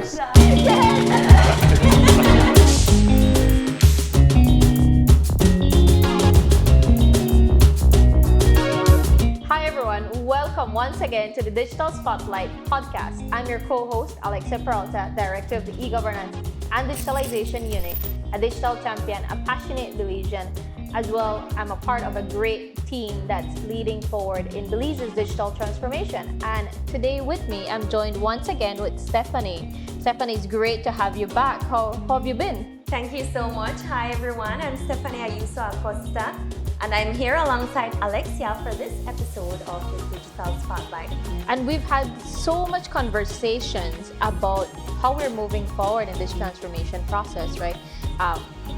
first. Hi everyone, welcome once again to the Digital Spotlight podcast. I'm your co-host, Alexia Peralta, Director of the e-Governance and Digitalization Unit, a digital champion, a passionate Belizean. As well, I'm a part of a great team that's leading forward in Belize's digital transformation. And today with me, I'm joined once again with Stephanie. Stephanie, it's great to have you back. How have you been? Thank you so much. Hi everyone, I'm Stephanie Ayuso Acosta, and I'm here alongside Alexia for this episode of the Digital Spotlight. And we've had so much conversations about how we're moving forward in this transformation process, right?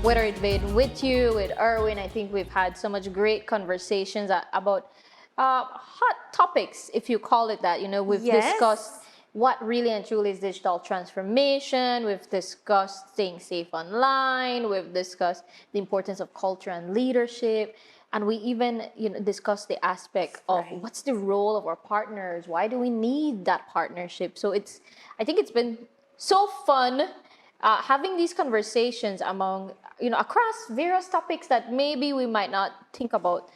Whether it's been with you, with Erwin, I think we've had so much great conversations about hot topics, if you call it that. You know, we've discussed what really and truly is digital transformation. We've discussed staying safe online. We've discussed the importance of culture and leadership. And we even discussed the aspect of what's the role of our partners? Why do we need that partnership? So I think it's been so fun having these conversations among, across various topics that maybe we might not think about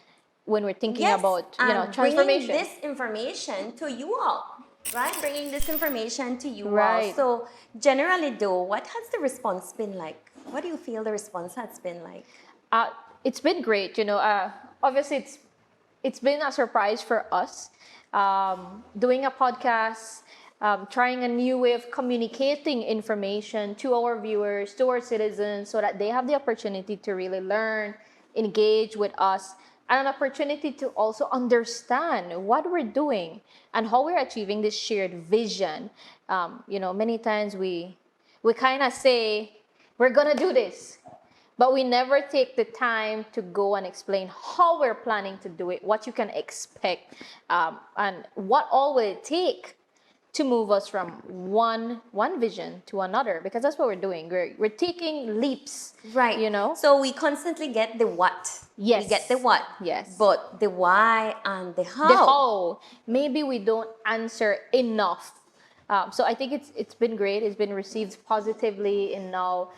when we're thinking about, transformation. Bringing this information to you all, right? Bringing this information to you Right. all. So generally though, what has the response been like? What do you feel the response has been like? It's been great, obviously it's been a surprise for us doing a podcast, trying a new way of communicating information to our viewers, to our citizens, so that they have the opportunity to really learn, engage with us, and an opportunity to also understand what we're doing and how we're achieving this shared vision. Many times we kind of say, we're gonna do this, but we never take the time to go and explain how we're planning to do it, what you can expect, and what all will it take to move us from one vision to another, because that's what we're doing. We're taking leaps, Right. So we constantly get the what. Yes. We get the what. Yes. But the why and the how. The how, maybe we don't answer enough. So I think it's been great. It's been received positively in now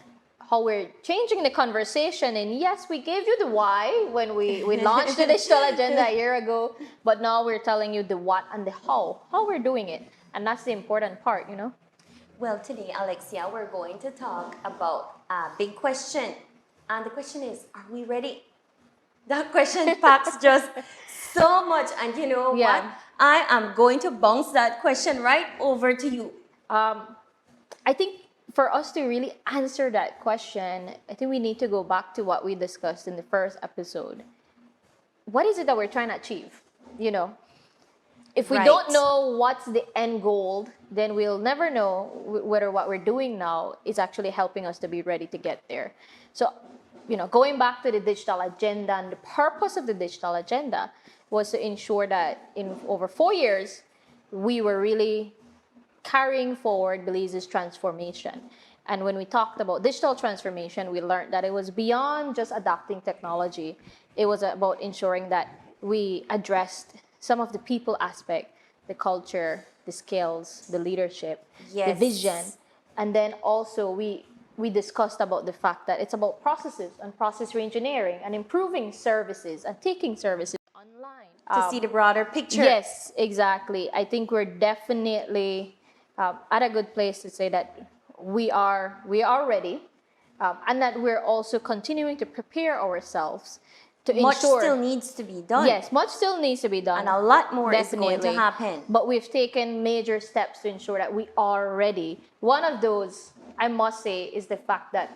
how we're changing the conversation. And yes, we gave you the why when we launched the digital agenda a year ago, but now we're telling you the what and the how we're doing it. And that's the important part, Well, today, Alexia, we're going to talk about a big question. And the question is, are we ready? That question packs just so much. And you know what? I am going to bounce that question right over to you. I think for us to really answer that question, I think we need to go back to what we discussed in the first episode. What is it that we're trying to achieve? If we don't know what's the end goal, then we'll never know whether what we're doing now is actually helping us to be ready to get there. So, going back to the digital agenda, and the purpose of the digital agenda was to ensure that in over 4 years, we were really carrying forward Belize's transformation. And when we talked about digital transformation, we learned that it was beyond just adopting technology. It was about ensuring that we addressed some of the people aspect, the culture, the skills, the leadership, the vision. And then also we discussed about the fact that it's about processes and process reengineering and improving services and taking services online. To see the broader picture. Yes, exactly. I think we're definitely at a good place to say that we are ready, and that we're also continuing to prepare ourselves to much ensure. Still needs to be done. Yes, much still needs to be done. And a lot more Definitely. is going to happen. But we've taken major steps to ensure that we are ready. One of those, I must say, is the fact that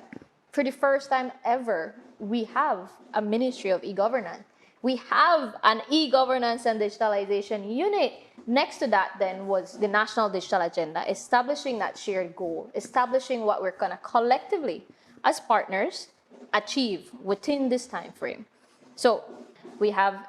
for the first time ever, we have a Ministry of E-Governance. We have an e-governance and digitalization unit. Next to that then was the National Digital Agenda, establishing that shared goal, establishing what we're going to collectively, as partners, achieve within this time frame. So we have,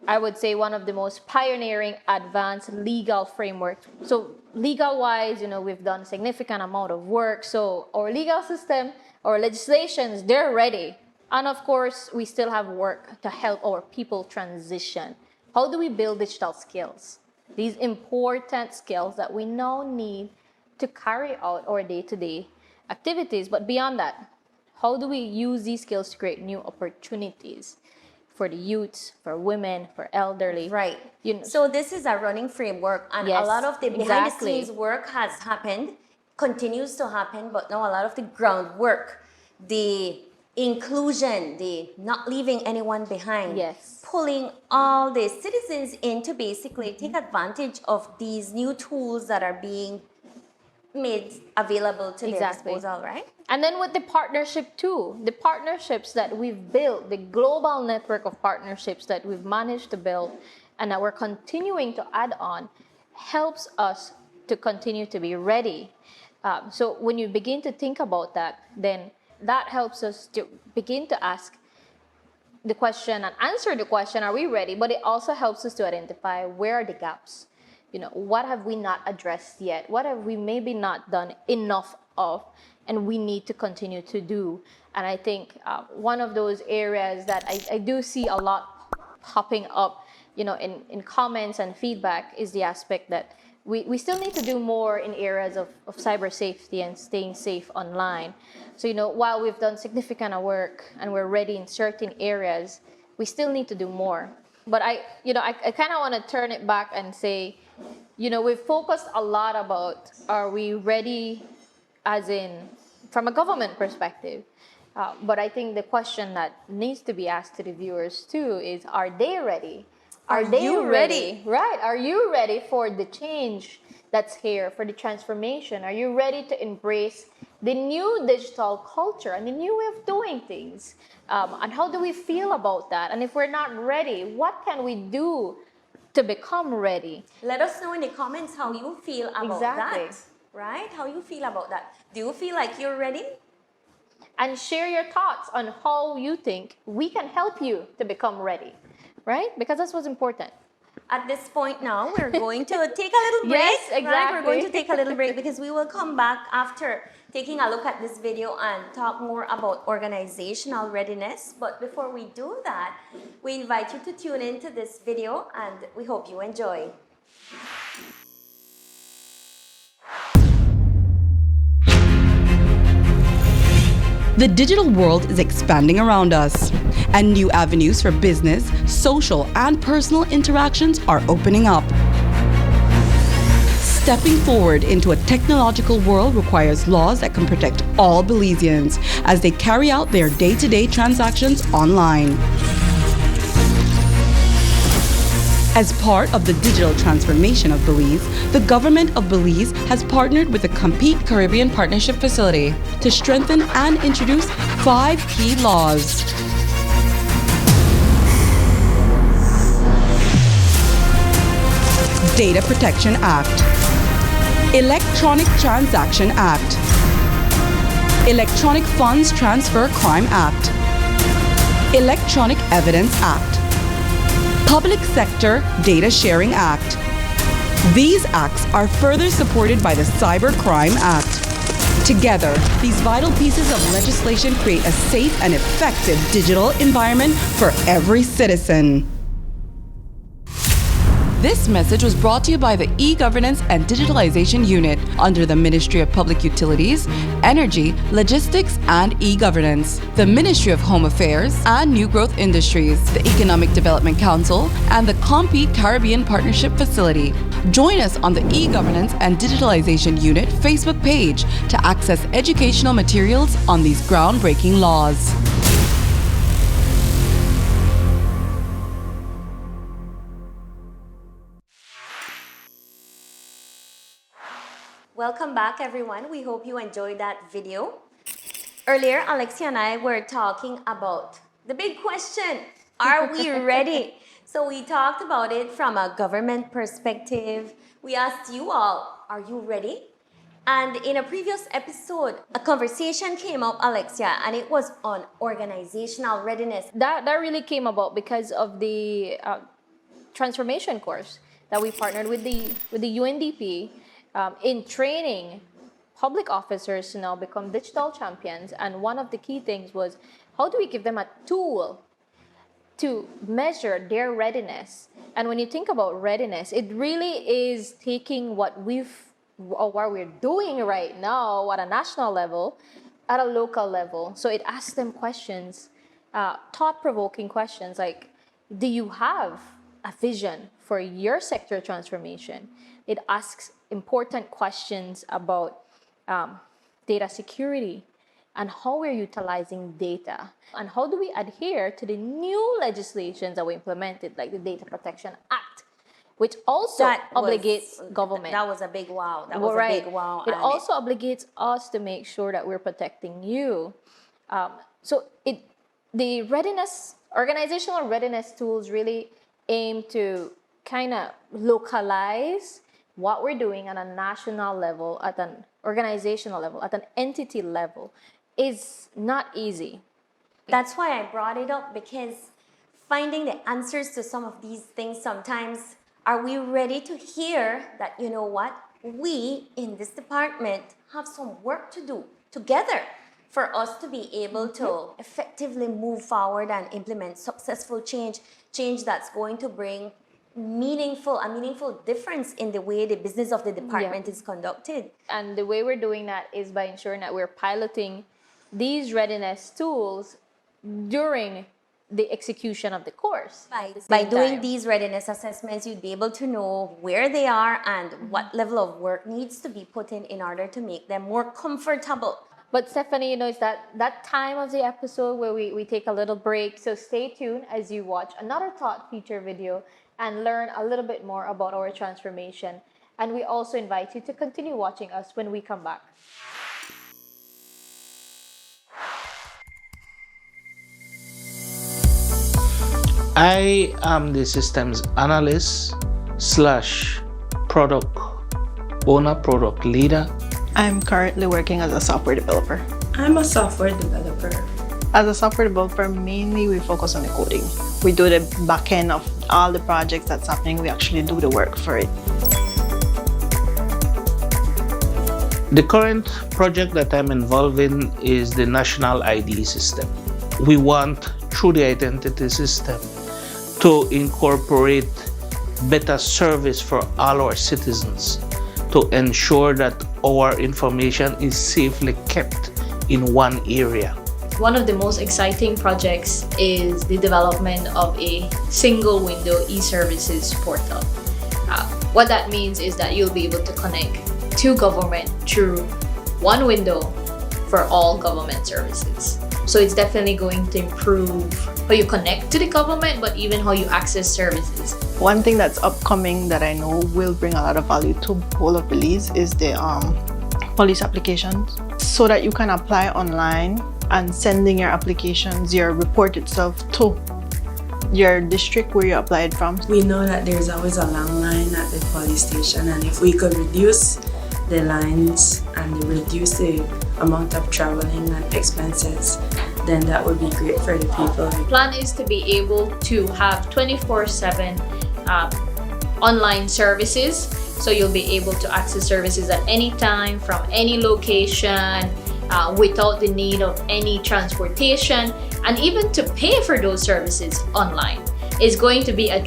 I would say, one of the most pioneering advanced legal frameworks. So legal-wise, we've done a significant amount of work. So our legal system, our legislations, they're ready. And of course, we still have work to help our people transition. How do we build digital skills? These important skills that we now need to carry out our day-to-day activities. But beyond that, how do we use these skills to create new opportunities for the youths, for women, for elderly? Right. You know, So this is a running framework, and a Yes, lot of the behind the exactly. scenes work has happened, continues to happen, but now a lot of the groundwork, the inclusion, the not leaving anyone behind, Yes. pulling all the citizens in to basically take advantage of these new tools that are being made available to their Exactly. disposal, right? And then with the partnership too, the partnerships that we've built, the global network of partnerships that we've managed to build and that we're continuing to add on, helps us to continue to be ready. So when you begin to think about that, then that helps us to begin to ask the question and answer the question, are we ready? But it also helps us to identify where are the gaps. You know, what have we not addressed yet? What have we maybe not done enough of, and we need to continue to do? And I think one of those areas that I do see a lot popping up, you know, in comments and feedback is the aspect that we still need to do more in areas of cyber safety and staying safe online. So, you know, while we've done significant work and we're ready in certain areas, we still need to do more. But I kind of want to turn it back and say, you know, we've focused a lot about, are we ready as in from a government perspective? But I think the question that needs to be asked to the viewers too is, are they ready? Are they you ready? Right. Are you ready for the change that's here, for the transformation? Are you ready to embrace the new digital culture and the new way of doing things? And how do we feel about that? And if we're not ready, what can we do to become ready? Let us know in the comments how you feel about Exactly. that, right? How you feel about that. Do you feel like you're ready? And share your thoughts on how you think we can help you to become ready, right? Because that's what's important. At this point now, we're going to take a little break. Yes, Right? We're going to exactly. take a little break because we will come back after taking a look at this video and talk more about organizational readiness. But before we do that, we invite you to tune into this video and we hope you enjoy. The digital world is expanding around us, and new avenues for business, social, and personal interactions are opening up. Stepping forward into a technological world requires laws that can protect all Belizeans as they carry out their day-to-day transactions online. As part of the digital transformation of Belize, the government of Belize has partnered with the Compete Caribbean Partnership Facility to strengthen and introduce 5 key laws. Data Protection Act, Electronic Transaction Act, Electronic Funds Transfer Crime Act, Electronic Evidence Act, Public Sector Data Sharing Act. These acts are further supported by the Cybercrime Act. Together, these vital pieces of legislation create a safe and effective digital environment for every citizen. This message was brought to you by the E-Governance and Digitalization Unit under the Ministry of Public Utilities, Energy, Logistics, and E-Governance, the Ministry of Home Affairs and New Growth Industries, the Economic Development Council, and the Compete Caribbean Partnership Facility. Join us on the E-Governance and Digitalization Unit Facebook page to access educational materials on these groundbreaking laws. Welcome back, everyone. We hope you enjoyed that video. Earlier, Alexia and I were talking about the big question, are we ready? So we talked about it from a government perspective. We asked you all, are you ready? And in a previous episode, a conversation came up, Alexia, and it was on organizational readiness. That really came about because of the transformation course that we partnered with the UNDP in training public officers to now become digital champions. And one of the key things was, how do we give them a tool to measure their readiness? And when you think about readiness, it really is taking what we've or what we're doing right now at a national level, at a local level. So it asks them questions, thought-provoking questions like, do you have a vision for your sector transformation? It asks important questions about data security and how we're utilizing data and how do we adhere to the new legislations that we implemented, like the Data Protection Act, which also obligates government. That was a big wow. That was a big wow. It also obligates us to make sure that we're protecting you. The readiness, organizational readiness tools really aim to kind of localize what we're doing on a national level, at an organizational level, at an entity level, is not easy. That's why I brought it up, because finding the answers to some of these things sometimes, are we ready to hear that, you know what, we in this department have some work to do together for us to be able to effectively move forward and implement successful change that's going to bring a meaningful difference in the way the business of the department is conducted. And the way we're doing that is by ensuring that we're piloting these readiness tools during the execution of the course. By doing these readiness assessments, you'd be able to know where they are and what level of work needs to be put in order to make them more comfortable. But Stephanie, it's that time of the episode where we take a little break. So stay tuned as you watch another thought feature video and learn a little bit more about our transformation. And we also invite you to continue watching us when we come back. I am the systems analyst / product owner, product leader. I'm currently working as a software developer. I'm a software developer. As a software developer, mainly we focus on the coding. We do the back end of all the projects that's happening. We actually do the work for it. The current project that I'm involved in is the national ID system. We want, through the identity system, to incorporate better service for all our citizens, to ensure that our information is safely kept in one area. One of the most exciting projects is the development of a single window e-services portal. What that means is that you'll be able to connect to government through one window for all government services. So it's definitely going to improve how you connect to the government, but even how you access services. One thing that's upcoming that I know will bring a lot of value to whole of Belize is the police applications, so that you can apply online and sending your applications, your report itself, to your district where you applied from. We know that there's always a long line at the police station, and if we could reduce the lines and reduce the amount of traveling and expenses, then that would be great for the people. The plan is to be able to have 24/7 online services. So you'll be able to access services at any time from any location without the need of any transportation, and even to pay for those services online is going to be a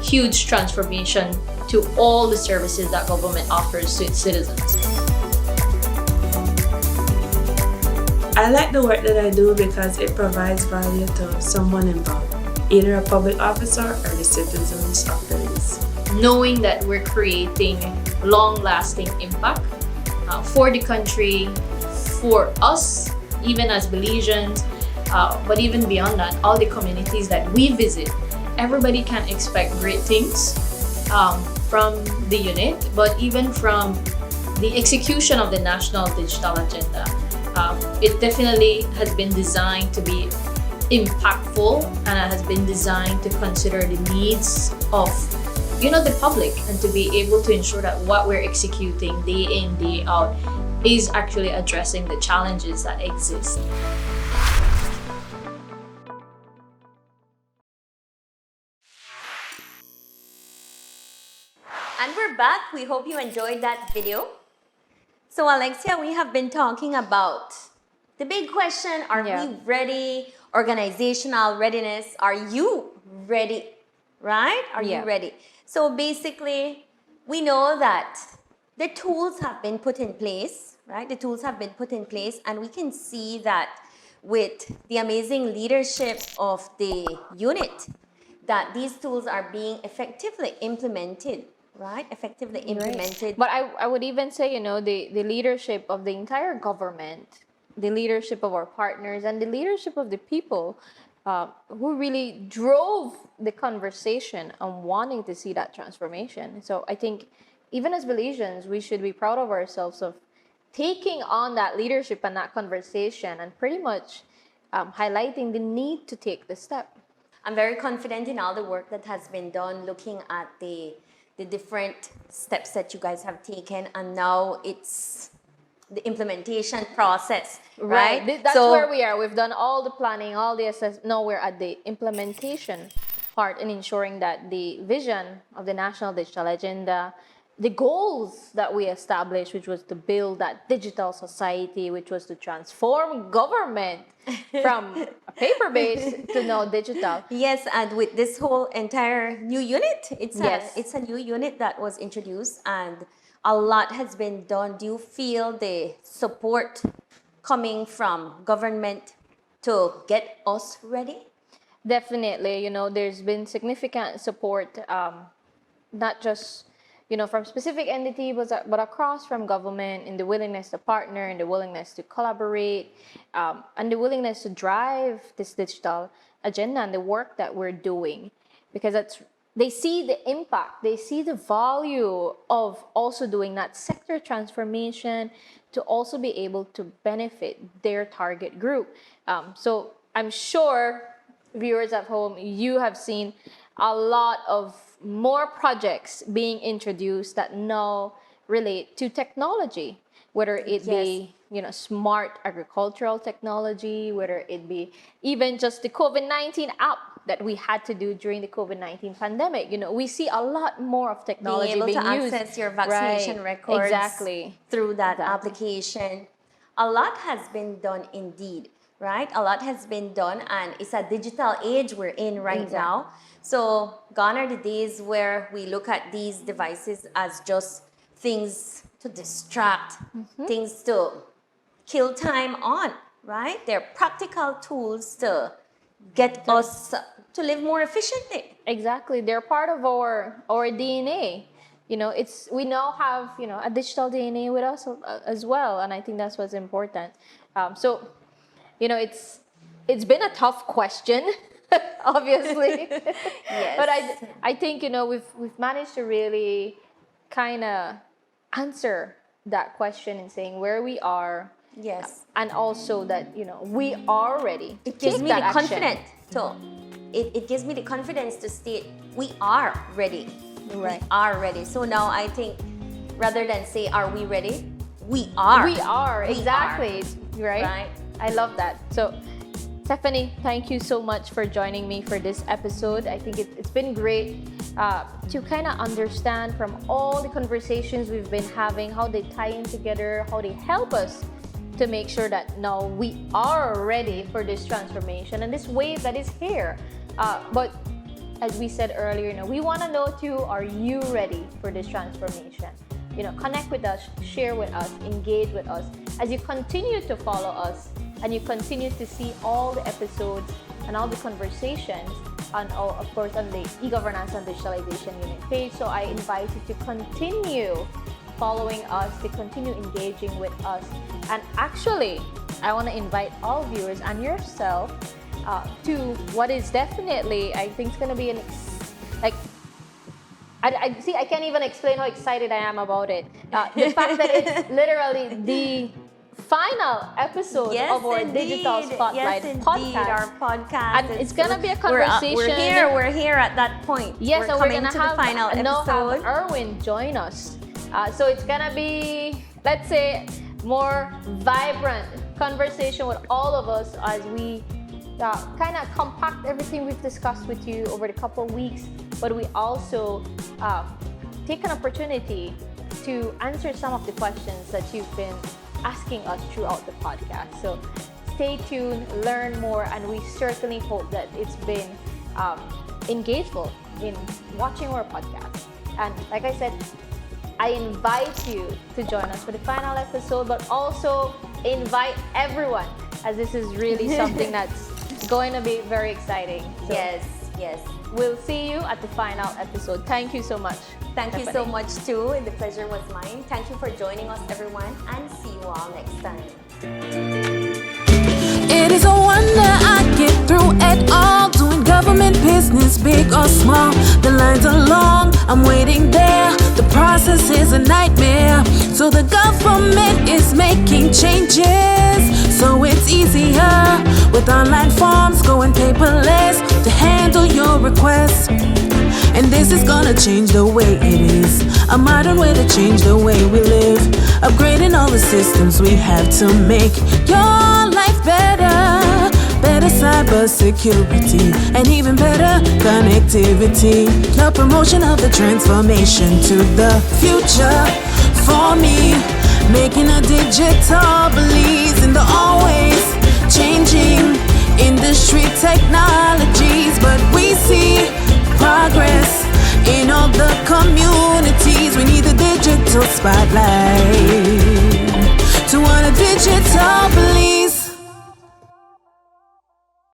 huge transformation to all the services that government offers to its citizens. I like the work that I do because it provides value to someone involved, either a public officer or the citizens of Belize. Knowing that we're creating long-lasting impact for the country, for us, even as Belizeans, but even beyond that, all the communities that we visit, everybody can expect great things from the unit, but even from the execution of the National Digital Agenda. It definitely has been designed to be impactful, and it has been designed to consider the needs of the public, and to be able to ensure that what we're executing day in, day out is actually addressing the challenges that exist. And we're back. We hope you enjoyed that video. So Alexia, we have been talking about the big question, are we ready? Organizational readiness. Are you ready? Right? Are you ready? So basically, we know that the tools have been put in place, right? The tools have been put in place, and we can see that with the amazing leadership of the unit, that these tools are being effectively implemented, right? Effectively implemented. But I would even say, the leadership of the entire government, the leadership of our partners, and the leadership of the people who really drove the conversation on wanting to see that transformation. So I think even as Belizeans, we should be proud of ourselves of taking on that leadership and that conversation and pretty much highlighting the need to take the step. I'm very confident in all the work that has been done, looking at the different steps that you guys have taken, and now it's the implementation process, right? That's where we are. We've done all the planning, all the assessment. Now we're at the implementation part in ensuring that the vision of the National Digital Agenda, the goals that we established, which was to build that digital society, which was to transform government from a paper-based to now digital. Yes, and with this whole entire new unit, it's a new unit that was introduced, and a lot has been done. Do you feel the support coming from government to get us ready? Definitely, there's been significant support, not just from specific entities, but across from government, in the willingness to partner, in the willingness to collaborate, and the willingness to drive this digital agenda and the work that we're doing, because they see the impact, they see the value of also doing that sector transformation to also be able to benefit their target group. So I'm sure viewers at home, you have seen a lot of more projects being introduced that now relate to technology, whether it be smart agricultural technology, whether it be even just the COVID-19 app that we had to do during the COVID-19 pandemic. We see a lot more of technology being able to used. access your vaccination records through that application. A lot has been done indeed, right? A lot has been done, and it's a digital age we're in right now. So gone are the days where we look at these devices as just things to distract, things to kill time on, right? They're practical tools to get us to live more efficiently. Exactly. They're part of our DNA. We now have, a digital DNA with us as well. And I think that's what's important. So, it's been a tough question. Obviously. Yes. But I think, we've managed to really kind of answer that question in saying where we are. Yes. And also that, we are ready. It gives me the confidence to, it gives me the confidence to state we are ready. Right. We are ready. So now I think rather than say, are we ready? We are. We are, exactly. Right? Right. I love that. So, Stephanie, thank you so much for joining me for this episode. I think it's been great to kind of understand from all the conversations we've been having, how they tie in together, how they help us to make sure that now we are ready for this transformation and this wave that is here. But as we said earlier, we want to know too, are you ready for this transformation? Connect with us, share with us, engage with us as you continue to follow us and you continue to see all the episodes and all the conversations of course, on the e-governance and digitalization unit page. So I invite you to continue following us, to continue engaging with us. And actually, I want to invite all viewers and yourself to what is definitely, I think it's going to be I can't even explain how excited I am about it. The fact that it's literally the final episode of our Digital Spotlight podcast. Our podcast. And it's going to be a conversation. We're here at that point. Yes, we're and we're going to have the final episode. Erwin join us. So it's going to be, let's say, more vibrant conversation with all of us as we kind of compact everything we've discussed with you over the couple of weeks, but we also take an opportunity to answer some of the questions that you've been asking us throughout the podcast. So stay tuned, learn more, and we certainly hope that it's been engageful in watching our podcast. And like I said, I invite you to join us for the final episode, but also invite everyone, as this is really something that's going to be very exciting. So Yes. we'll see you at the final episode. Thank you so much. Thank you so Stephanie. much too. The pleasure was mine. Thank you for joining us, everyone, and see you all next time. It is a wonder I get through at all. Doing government business, big or small. The lines are long, I'm waiting there. The process is a nightmare. So the government is making changes, so it's easier with online forms going paperless to handle your requests. And this is gonna change the way it is. A modern way to change the way we live. Upgrading all the systems we have to make your life better. Better cyber security and even better connectivity. The promotion of the transformation to the future for me. Making a digital believes in the always changing industry technologies. But we see progress in all the communities. We need the digital spotlight to want a digital belief.